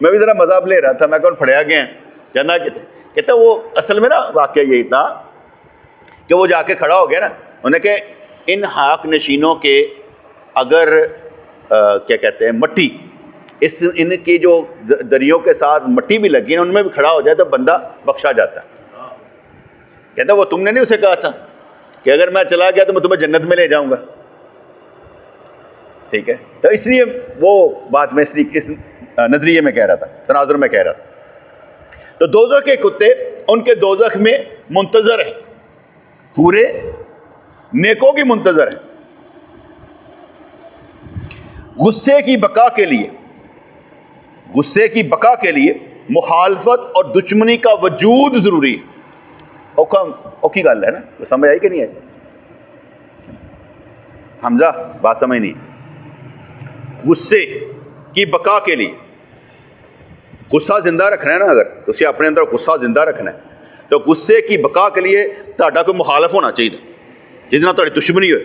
मैं भी ज़रा मज़ाक ले रहा था, मैं कौन फड़िया गया। कहता वो असल में ना वाक़या यही था कि वो जाके खड़ा हो गया ना, उन्हें कहा इन हाक नशीनों के अगर क्या कहते हैं मट्टी, इस इनकी जो दरियों के साथ मट्टी भी लगी है उनमें भी खड़ा हो जाए तो बंदा बख्शा जाता है। कहता वो तुमने नहीं उसे कहा था कि अगर मैं चला गया तो मैं तुम्हें जन्नत में ले जाऊंगा। ठीक है, तो इसलिए वो बात मैं इस नज़रिए में कह रहा था, तनाजुर में कह रहा था। तो दोज़ख के कुत्ते उनके दोज़ख में मुंतज़र हैं, पूरे नेकों की मुंतज़र है। गुस्से की बका के लिए मुखालफत और दुश्मनी का वजूद ज़रूरी है। औखी गल है ना, तो समझ आई कि नहीं आई? हमजा बात समझ नहीं। गुस्से की बका के लिए गुस्सा जिंदा रखना है ना, अगर तुसी अपने अंदर गुस्सा जिंदा रखना है तो गुस्से की बका के लिए तुहाडा कोई मुखालफ होना चाहिए, जिस नाल तुहाडी दुश्मनी होए।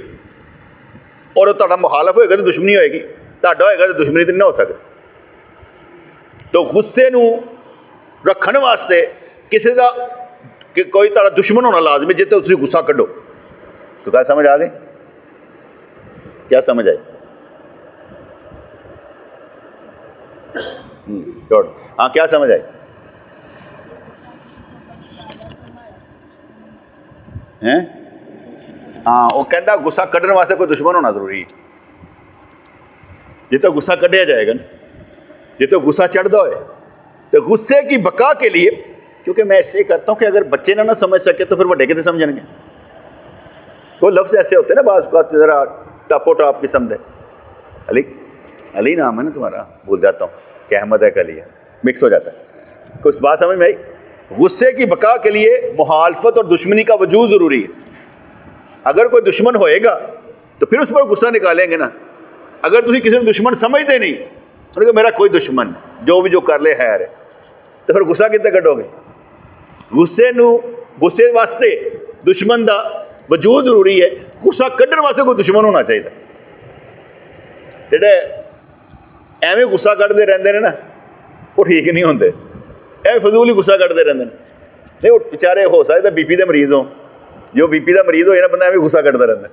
और तुहाडा मुखालफ होएगा तो दुश्मनी होएगी, तुहाडा होएगा तो दुश्मनी तो नहीं हो सकती। तो गुस्से नूं रखण वास्ते किसी का कोई तुहाडा दुश्मन होना लाजमी, जिते तुसीं गुस्सा कड्डो। तो क्या समझ आ गई? क्या समझ आई? छोड़। हाँ, क्या समझ आई? हैं? हाँ, वो कहता गुस्सा कड्ढण वास्ते कोई दुश्मन होना जरूरी है। जितो गुस्सा कढ़िया जाएगा ना, जितो गुस्सा चढ़ता हो, तो गुस्से की बका के लिए, क्योंकि मैं इसलिए करता हूँ कि अगर बच्चे ना समझ सके तो फिर बड़े कितने समझेंगे। कोई लफ्ज़ ऐसे होते हैं ना बाज़ का ज़रा टापो टाप किस्म दे। अली, अली नाम है ना तुम्हारा, भूल जाता हूँ कि अहमद है कली है, मिक्स हो जाता है। कुछ बात समझ में आई? गुस्से की बका के लिए मुखालफत और दुश्मनी का वजूद ज़रूरी है। अगर कोई दुश्मन होएगा तो फिर उस पर गुस्सा निकालेंगे ना। अगर तुम किसी को दुश्मन समझते नहीं, उन्होंने कहा मेरा कोई दुश्मन जो भी जो कर ले है, तो फिर गुस्सा कितने कटोगे? गुस्से वास्ते दुश्मन का वजूद जरूरी है। गुस्सा कढ़ण वास्ते कोई दुश्मन होना चाहिए। जेडे एवें गुस्सा कढ़ते रहते हैं ना, वो ठीक नहीं होंगे। एवं फजूल ही गुस्सा कढ़ते रहते हैं। नहीं, वो बेचारे हो सकता बीपी के मरीज हो, जो बीपी का मरीज हो ना, बंदा एवं गुस्सा कढ़ता रहता है।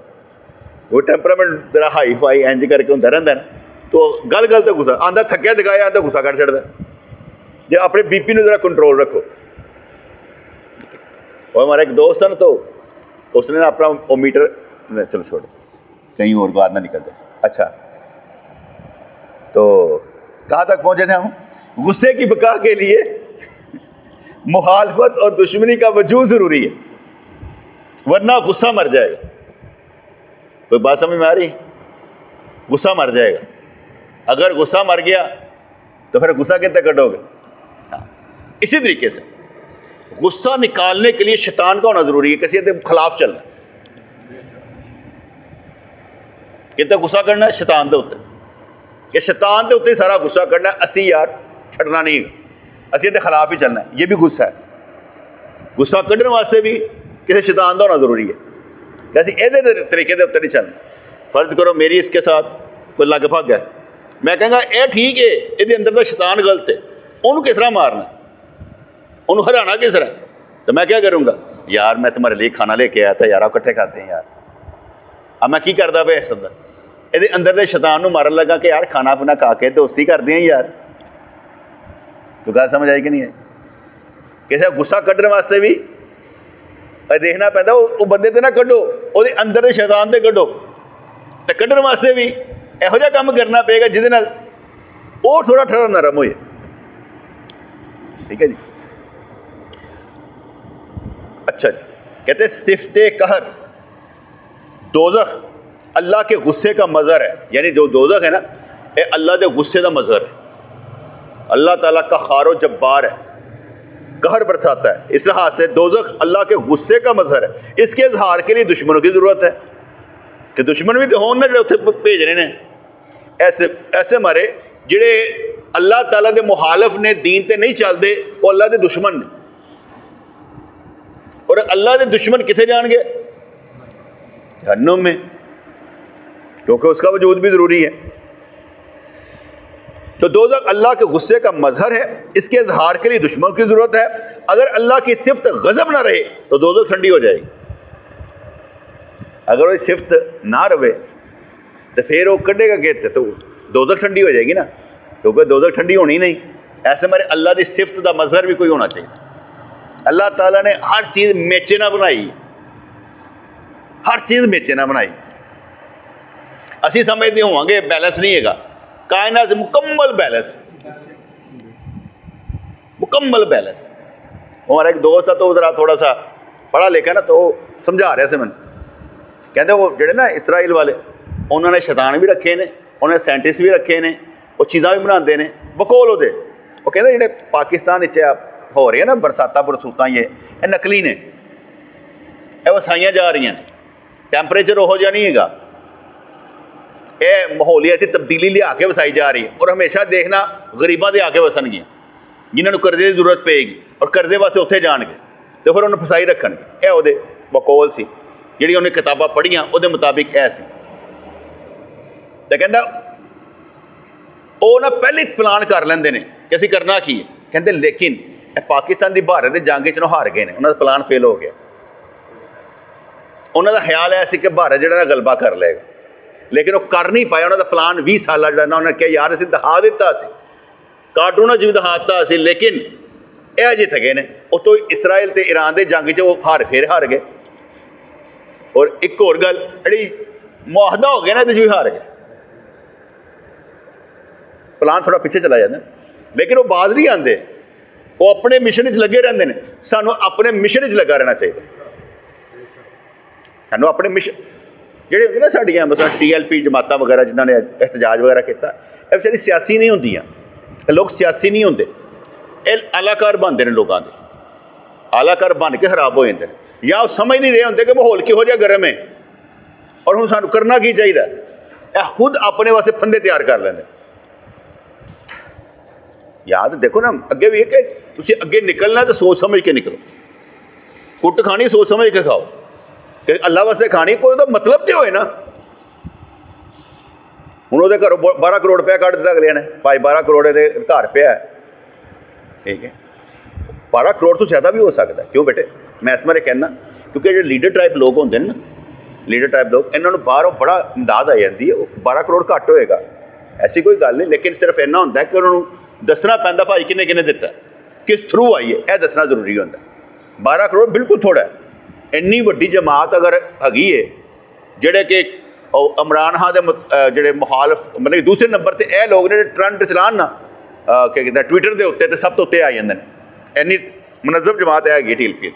वो टैंपरामेंट जरा हाई फाई इंज करके होंदा रहता है, तो गल गल तो गुस्सा आंदा, थक्या दिखाया आंदा गुस्सा कढ़ छड़ता। जो अपने बीपी में जरा कंट्रोल रखो। और हमारा एक दोस्त है ना, तो उसने ना अपना वो मीटर, चलो छोड़, कहीं और बात ना निकल जाए। अच्छा, तो कहाँ तक पहुँचे थे हम? गुस्से की बका के लिए मुखालफत और दुश्मनी का वजूद ज़रूरी है, वरना गुस्सा मर जाएगा। कोई बात समझ में आ रही? गुस्सा मर जाएगा। अगर गुस्सा मर गया तो फिर गुस्सा कितने कटोगे? हाँ, इसी तरीके से गुस्सा निकालने के लिए शैतान का होना जरूरी है, किसी के खिलाफ चलना। कितने गुस्सा करना है? शैतान के उत्ते, कि शैतान के उत्ते सारा गुस्सा करना है। असी यार छड़ना नहीं, असी के खिलाफ ही चलना है। ये भी गुस्सा है। गुस्सा कढ़ने वास्ते भी किसी शैतान का होना जरूरी है। वैसे ये तरीके के उत्ते नहीं चलना। फर्ज करो मेरी इसके साथ कोई लग भग है, मैं कहूँगा ये ठीक है, ये अंदर का शैतान गलत है, उन्होंने किस तरह मारना, उन्होंने हराना किस तरह? तो मैं क्या करूँगा? यार मैं तुम्हारे लिए खाना लेके आया था यार, आप इकट्ठे खाते हैं यार। अब मैं की करता पे इस ये अंदर के शैतान को मारन लगा कि यार खाना पीना खा के दोस्ती करते हैं यार। तो गल समझ आई कि नहीं आई? किसी गुस्सा कढ़ने वास्ते भी देखना पैदा, वो बंदे ते ना कढ़ो, वो अंदर के शैतान से कढ़ो। तो कढ़ने वास्ते भी इहो जिहा काम करना पेगा जिहदे नाल वो थोड़ा ठहरा नरम हो जाए। ठीक है जी। अच्छा जी, कहते सिफते कहर, दोज़ख अल्लाह के गुस्से का मज़हर है। यानी जो दोज़ख है ना, ये अल्लाह के गुस्से का मज़हर है। अल्लाह ताला का खारो जब्बार है, कहर बरसाता है। इस लिहाज से दोज़ख अल्लाह के गुस्से का मज़हर है। इसके इजहार के लिए दुश्मनों की ज़रूरत है कि दुश्मन भी तो हों ना जो उत्थे भेज रहे हैं। ऐसे मारे जिहड़े अल्लाह ताला के मुखालफ ने, दीन ते नहीं चलते, वो अल्लाह के दुश्मन ने। और अल्लाह के दुश्मन कितने जाएंगे? जहन्नुम में, क्योंकि उसका वजूद भी ज़रूरी है। तो दोज़ख अल्लाह के गुस्से का मज़हर है। इसके इजहार के लिए दुश्मन की ज़रूरत है। अगर अल्लाह की सिफ्त गज़ब ना रहे तो दोज़ख ठंडी हो जाएगी। अगर वो सिफ्त ना रहे तो फिर वो कढ़ेगा कितने, तो दोज़ख ठंडी हो जाएगी ना, क्योंकि दोज़ख ठंडी होनी ही नहीं। ऐसे मेरे अल्लाह की सिफ्त का मज़हर भी कोई होना चाहिए। अल्लाह ताला ने हर चीज़ मेचे ना बनाई, हर चीज़ मेचे ना बनाई। असी समझते होंगे बैलेंस नहीं है, कायनात से मुकम्मल बैलेंस, मुकम्मल बैलेंस। हमारा एक दोस्त था, तो ज़रा थोड़ा सा पढ़ा लिखा ना, तो समझा रहा से मैंने, कहते वो जोड़े ना इसराइल वाले, उन्होंने शैतान भी रखे ने, उन्होंने साइंटिस्ट भी रखे ने, वो चीज़ा भी बनाते हैं बकोल वो। वो कहते जो पाकिस्तान हो रही है ना बरसात बरसूत, ये नकली ने, ये वसाइयाँ जा रही हैं। टैंपरेचर वो जहा नहीं है, यह माहौलियाती तब्दीली लिया के वसाई जा रही है। और हमेशा देखना गरीबों के आके वसनगियाँ, जिन्होंने कर्जे की जरूरत पेगी और कर्जे वास्ते उत्थे जाएंगे, तो फिर उन्हें फसाई रखणगे। यह वो बकौल सी, जिहड़ी उन्हें किताबां पढ़ियां, वो मुताबिक ऐ सी। ਤੇ ਕਹਿੰਦਾ ਉਹ ਨਾ ਪਹਿਲੇ ਪਲਾਨ ਕਰ ਲੈਂਦੇ ਨੇ ਕਿ ਅਸੀਂ ਕਰਨਾ ਕੀ ਹੈ। ਕਹਿੰਦੇ ਲੇਕਿਨ ਇਹ ਪਾਕਿਸਤਾਨ ਦੀ ਭਾਰਤ ਦੇ ਜੰਗ 'ਚ ਨਾ ਹਾਰ ਗਏ ਨੇ, ਉਹਨਾਂ ਦਾ ਪਲਾਨ ਫੇਲ ਹੋ ਗਿਆ। ਉਹਨਾਂ ਦਾ ਖਿਆਲ ਆਇਆ ਸੀ ਕਿ ਭਾਰਤ ਜਿਹੜਾ ਨਾ ਗਲਬਾ ਕਰ ਲਏਗਾ, ਲੇਕਿਨ ਉਹ ਕਰ ਨਹੀਂ ਪਾਇਆ। ਉਹਨਾਂ ਦਾ ਪਲਾਨ 20 ਸਾਲਾਂ ਜਿਹੜਾ ਨਾ ਉਹਨਾਂ ਨੇ ਕਿਹਾ ਯਾਰ ਅਸੀਂ ਦਿਖਾ ਦਿੱਤਾ ਸੀ, ਕਾਰਟੂਨਾਂ 'ਚ ਵੀ ਦਿਖਾ ਦਿੱਤਾ ਸੀ, ਲੇਕਿਨ ਇਹ ਅਜੇ ਥਕੇ ਨੇ। ਉਤੋਂ ਇਸਰਾਈਲ ਤੇ ਈਰਾਨ ਦੇ ਜੰਗ 'ਚ ਉਹ ਫੇਰ ਹਾਰ ਗਏ। ਔਰ ਇੱਕ ਹੋਰ ਗੱਲ, ਜਿਹੜੀ ਮੁਆਹਦਾ ਹੋ ਗਿਆ ਨਾ ਇਹਦੇ 'ਚ ਵੀ ਹਾਰ ਗਏ। ਪਲਾਨ ਥੋੜ੍ਹਾ ਪਿੱਛੇ ਚਲਾ ਜਾਂਦਾ, ਲੇਕਿਨ ਉਹ ਬਾਜ਼ ਨਹੀਂ ਆਉਂਦੇ, ਉਹ ਆਪਣੇ ਮਿਸ਼ਨ 'ਚ ਲੱਗੇ ਰਹਿੰਦੇ ਨੇ। ਸਾਨੂੰ ਆਪਣੇ ਮਿਸ਼ਨ 'ਚ ਲੱਗਾ ਰਹਿਣਾ ਚਾਹੀਦਾ। ਸਾਨੂੰ ਆਪਣੇ ਮਿਸ਼ਨ ਜਿਹੜੇ ਹੁੰਦੇ ਨਾ ਸਾਡੀਆਂ ਮਸਲਾ TLP ਜਮਾਤਾਂ ਵਗੈਰਾ ਜਿਨ੍ਹਾਂ ਨੇ ਇhtਜਾਜ ਵਗੈਰਾ ਕੀਤਾ, ਇਹ ਵਿਚਾਰੀ ਸਿਆਸੀ ਨਹੀਂ ਹੁੰਦੀਆਂ। ਇਹ ਲੋਕ ਸਿਆਸੀ ਨਹੀਂ ਹੁੰਦੇ, ਇਹ ਆਲਾਕਾਰ ਬਣਦੇ ਨੇ। ਲੋਕਾਂ ਦੇ ਆਲਾਕਾਰ ਬਣ ਕੇ ਖਰਾਬ ਹੋ ਜਾਂਦੇ ਨੇ, ਜਾਂ ਉਹ ਸਮਝ ਨਹੀਂ ਰਹੇ ਹੁੰਦੇ ਕਿ ਮਾਹੌਲ ਕਿਹੋ ਜਿਹਾ ਗਰਮ ਹੈ ਔਰ ਹੁਣ ਸਾਨੂੰ ਕਰਨਾ ਕੀ ਚਾਹੀਦਾ। ਇਹ ਖੁਦ ਆਪਣੇ ਵਾਸਤੇ ਫੰਦੇ ਤਿਆਰ ਕਰ ਲੈਂਦੇ। ਯਾਦ ਦੇਖੋ ਨਾ, ਅੱਗੇ ਵੀ ਇਹ ਕਿ ਤੁਸੀਂ ਅੱਗੇ ਨਿਕਲਣਾ ਤਾਂ ਸੋਚ ਸਮਝ ਕੇ ਨਿਕਲੋ। ਕੁੱਟ ਖਾਣੀ ਸੋਚ ਸਮਝ ਕੇ ਖਾਓ ਕਿ ਅੱਲਾ ਵਾਸਤੇ ਖਾਣੀ, ਕੋਈ ਉਹਦਾ ਮਤਲਬ ਤੇ ਹੋਏ ਨਾ। ਹੁਣ ਉਹਦੇ ਘਰੋਂ 12 ਕਰੋੜ ਰੁਪਇਆ ਕੱਢ ਦਿੱਤਾ ਅਗਲਿਆਂ ਨੇ, 12 ਕਰੋੜ ਇਹਦੇ ਘਰ ਪਿਆ, ਠੀਕ ਹੈ। 12 ਕਰੋੜ ਤੋਂ ਜ਼ਿਆਦਾ ਵੀ ਹੋ ਸਕਦਾ। ਕਿਉਂ ਬੇਟੇ, ਮੈਂ ਇਸ ਬਾਰੇ ਕਹਿੰਦਾ ਕਿਉਂਕਿ ਜਿਹੜੇ ਲੀਡਰ ਟਾਈਪ ਲੋਕ ਹੁੰਦੇ ਨੇ ਨਾ, ਲੀਡਰ ਟਾਈਪ ਲੋਕ, ਇਹਨਾਂ ਨੂੰ ਬਾਹਰੋਂ ਬੜਾ ਇਮਦਾਦ ਆ ਜਾਂਦੀ ਹੈ। ਉਹ 12 ਕਰੋੜ ਘੱਟ ਹੋਏਗਾ, ਐਸੀ ਕੋਈ ਗੱਲ ਨਹੀਂ, ਲੇਕਿਨ ਸਿਰਫ ਇੰਨਾ ਹੁੰਦਾ ਕਿ ਉਹਨਾਂ ਨੂੰ ਦੱਸਣਾ ਪੈਂਦਾ ਭਾਈ ਕਿੰਨੇ ਕਿੰਨੇ ਦਿੱਤਾ, ਕਿਸ ਥਰੂ ਆਈ ਹੈ, ਇਹ ਦੱਸਣਾ ਜ਼ਰੂਰੀ ਹੁੰਦਾ। 12 ਕਰੋੜ ਬਿਲਕੁਲ ਥੋੜ੍ਹਾ ਹੈ। ਇੰਨੀ ਵੱਡੀ ਜਮਾਤ ਅਗਰ ਹੈਗੀ ਹੈ, ਜਿਹੜੇ ਕਿ ਉਹ ਇਮਰਾਨ ਖਾਨ ਦੇ ਜਿਹੜੇ ਮੁਖਾਲਫ, ਮਤਲਬ ਦੂਸਰੇ ਨੰਬਰ 'ਤੇ ਇਹ ਲੋਕ ਨੇ ਟਰੰਟ ਚਲਾਉਣ ਨਾ ਕੀ ਕਹਿੰਦਾ ਟਵਿੱਟਰ ਦੇ ਉੱਤੇ, ਤੇ ਸਭ ਤੋਂ ਉੱਤੇ ਆ ਜਾਂਦੇ ਨੇ। ਇੰਨੀ ਮੁਨੱਜ਼ਮ ਜਮਾਤ ਹੈਗੀ TLP।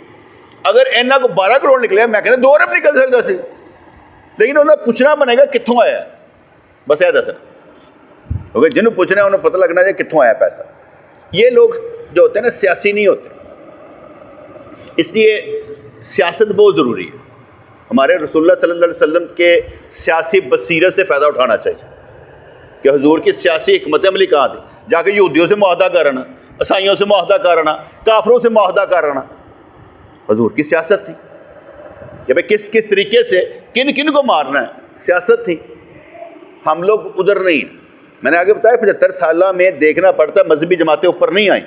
ਅਗਰ ਇਹਨਾਂ ਕੋਲ 12 ਕਰੋੜ ਨਿਕਲਿਆ, ਮੈਂ ਕਹਿੰਦਾ 2 ਅਰਬ ਨਿਕਲ ਸਕਦਾ ਸੀ, ਲੇਕਿਨ ਉਹਨਾਂ ਪੁੱਛਣਾ ਬਣੇਗਾ ਕਿੱਥੋਂ ਆਇਆ, ਬਸ ਇਹ ਦੱਸਣਾ। क्योंकि जिन्हों पूछना है उन्हें पता लगना चाहिए कित्थों आया पैसा। ये लोग जो होते हैं ना सियासी नहीं होते, इसलिए सियासत बहुत ज़रूरी है। हमारे रसूलुल्लाह सल्लल्लाहु अलैहि वसल्लम के सियासी बसीरत से फ़ायदा उठाना चाहिए कि हुजूर की सियासी हिकमत अमली कहाँ थी। जाके यहूदियों से मुआहदा करना, ईसाइयों से मुआहदा करना, काफरों से मुआहदा करना, हुजूर की सियासत थी कि भाई किस किस तरीके से किन किन को मारना है, सियासत थी। हम लोग उधर नहीं हैं। मैंने आगे बताया 75 साल में देखना पड़ता, मजहबी जमातें ऊपर नहीं आई।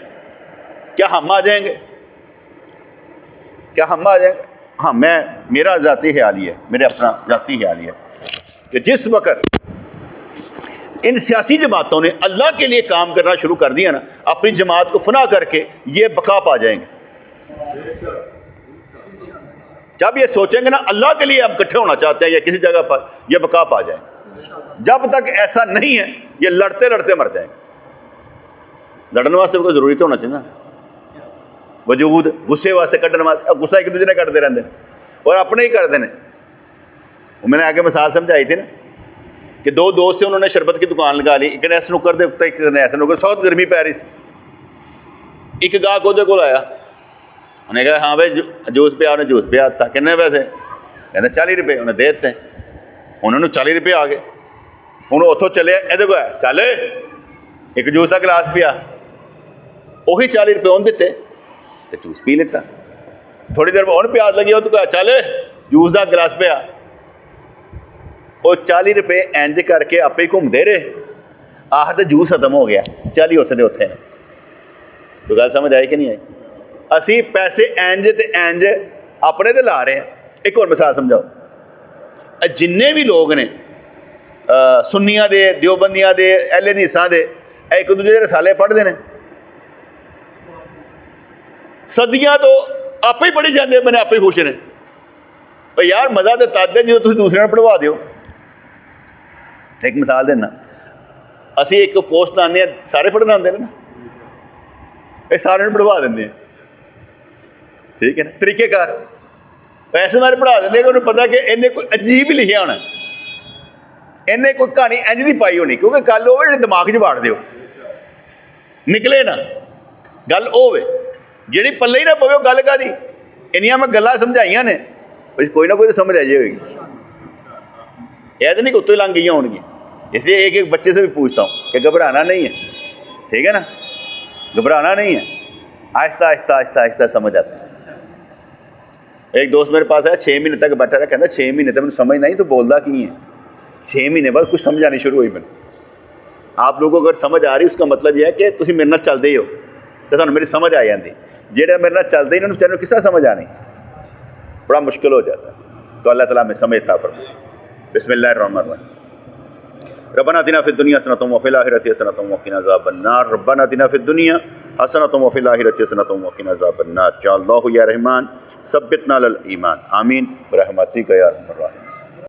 क्या हम आ जाएंगे, क्या हम आ जाएंगे? हाँ, मेरा ज़ाती ख्याल ही है, मेरे अपना ज़ाती ख्याल ही है कि जिस वक्त इन सियासी जमातों ने अल्लाह के लिए काम करना शुरू कर दिया ना, अपनी जमात को फना करके ये बका पा जाएंगे। जब ये सोचेंगे ना अल्लाह के लिए हम इकट्ठे होना चाहते हैं या किसी जगह पर, ये बका पा जाएंगे। जब तक ऐसा नहीं है ये लड़ते लड़ते मर जाएंगे। लड़ने वास्ते कोई ज़रूरी तो होना चाहिए ना, वजूद गुस्से वास्ते कढ़ने वास्ते, गुस्सा एक दूसरे ने करते रहते हैं और अपने ही करते हैं। मैंने आगे मिसाल समझाई थी ना कि 2 दोस्त थे, उन्होंने शरबत की दुकान लगा ली, एक ने स्नूकर दे उत्ते, एक ने ऐसा स्नूकर। बहुत गर्मी पै रही सी। एक गाहक ਉਹਦੇ ਕੋਲ आया, उन्हें कहा हाँ भाई जूस पिया, उन्हें जूस पिया था। किन्ने पैसे? कहते 40 रुपये। उन्हें दे दिते, उन्होंने 40 रुपये आ गए। ਹੁਣ ਉੱਥੋਂ ਚੱਲਿਆ, ਇਹਦੇ ਕੋਲ ਆਇਆ, ਚੱਲ ਇੱਕ ਜੂਸ ਦਾ ਗਲਾਸ ਪਿਆ, ਉਹੀ 40 ਰੁਪਏ ਉਹਨੂੰ ਦਿੱਤੇ ਤੇ ਜੂਸ ਪੀ ਲਿੱਤਾ। ਥੋੜ੍ਹੀ ਦੇਰ ਬਾਅਦ ਉਹਨੂੰ ਪਿਆਸ ਲੱਗੀ, ਉਹ ਤੋਂ ਕਹਾ ਚੱਲ ਜੂਸ ਦਾ ਗਲਾਸ ਪਿਆ। ਉਹ 40 ਰੁਪਏ ਇੰਜ ਕਰਕੇ ਆਪੇ ਹੀ ਘੁੰਮਦੇ ਰਹੇ, ਆਖਰ ਤੇ ਜੂਸ ਖਤਮ ਹੋ ਗਿਆ। 40 ਉੱਥੇ ਦੇ ਉੱਥੇ ਨੇ। ਕੋਈ ਗੱਲ ਸਮਝ ਆਈ ਕਿ ਨਹੀਂ ਆਈ? ਅਸੀਂ ਪੈਸੇ ਇੰਜ ਤੇ ਇੰਜ ਆਪਣੇ ਤੇ ਲਾ ਰਹੇ ਹਾਂ। ਇੱਕ ਹੋਰ ਮਿਸਾਲ ਸਮਝਾਓ, ਜਿੰਨੇ ਵੀ ਲੋਕ ਨੇ ਸੁੰਨੀਆਂ ਦੇ, ਦਿਓਬੰਦੀਆਂ ਦੇ, ਅਹਿਲੇ ਹਦੀਸਾਂ ਦੇ, ਇੱਕ ਦੂਜੇ ਦੇ ਰਸਾਲੇ ਪੜ੍ਹਦੇ ਨੇ, ਸਦੀਆਂ ਤੋਂ ਆਪੇ ਹੀ ਪੜ੍ਹੀ ਜਾਂਦੇ, ਮੈਨੇ ਆਪੇ ਹੀ ਖੁਸ਼ ਨੇ। ਪਰ ਯਾਰ ਮਜ਼ਾ ਤਾਂ ਤਦ ਹੈ ਜਦੋਂ ਤੁਸੀਂ ਦੂਸਰਿਆਂ ਨੂੰ ਪੜ੍ਹਵਾ ਦਿਓ। ਇੱਕ ਮਿਸਾਲ ਦਿੰਦਾ, ਅਸੀਂ ਇੱਕ ਪੋਸਟ ਲਾਉਂਦੇ ਹਾਂ, ਸਾਰੇ ਪੜ੍ਹਨ ਆਉਂਦੇ ਨੇ ਨਾ, ਇਹ ਸਾਰਿਆਂ ਨੂੰ ਪੜ੍ਹਵਾ ਦਿੰਦੇ ਆ, ਠੀਕ ਹੈ ਨਾ, ਤਰੀਕੇਕਾਰ ਪੈਸੇ ਮਾਰੇ ਪੜ੍ਹਾ ਦਿੰਦੇ ਕਿ ਉਹਨੂੰ ਪਤਾ ਕਿ ਇਹਨੇ ਕੋਈ ਅਜੀਬ ਹੀ ਲਿਖਿਆ ਹੋਣਾ, ਇਹਨੇ ਕੋਈ ਕਹਾਣੀ ਇੰਝ ਦੀ ਪਾਈ ਹੋਣੀ, ਕਿਉਂਕਿ ਗੱਲ ਉਹ ਜਿਹੜੇ ਦਿਮਾਗ 'ਚ ਵਾੜ ਦਿਓ, ਨਿਕਲੇ ਨਾ ਗੱਲ ਹੋਵੇ, ਜਿਹੜੀ ਪੱਲੇ ਹੀ ਨਾ ਪਵੇ ਉਹ ਗੱਲ ਕਾਹਦੀ। ਇੰਨੀਆਂ ਮੈਂ ਗੱਲਾਂ ਸਮਝਾਈਆਂ ਨੇ, ਕੋਈ ਨਾ ਕੋਈ ਤਾਂ ਸਮਝ ਆ ਜਾਏਗੀ। ਇਹ तो नहीं कि उत्तों ही लंघ गई होंगी। इसलिए एक एक बच्चे से भी पूछता हूँ कि घबराना नहीं है, ठीक है ना, घबराना नहीं है, आहिस्ता आहिस्ता आहिस्ता आहिस्ता समझ आता है। एक दोस्त मेरे पास आया, 6 महीने तक बैठा रहा, कहता 6 महीने तक मैं समझ नहीं तो बोलता की है, 6 महीने बाद कुछ समझ आनी शुरू हुई मैंने। आप लोगों को अगर समझ आ रही उसका मतलब यह है कि तुम मेरे नाल चलते हो तो तुहानू मेरी समझ आ जाती। जेड़े मेरे नाल चलते इन्होंने बेचारे किस तरह समझ आनी, बड़ा मुश्किल हो जाता है। तो अल्लाह ताला हमें समझता फरमाए। बिस्मिल्लाहिर्रहमानिर्रहीम। रब्बना आतिना फिद दुनिया हसनतम व फिल आखिरति हसनतम व क़िना अज़ाबन्नार। रब्बना आतिना फिद दुनिया हसनतम व फिल आखिरति हसनतम व क़िना अज़ाबन्नार। या अल्लाह या रहमान सब्बितना अल ईमान। आमीन बरहमतिका या अरहमर राहिमीन।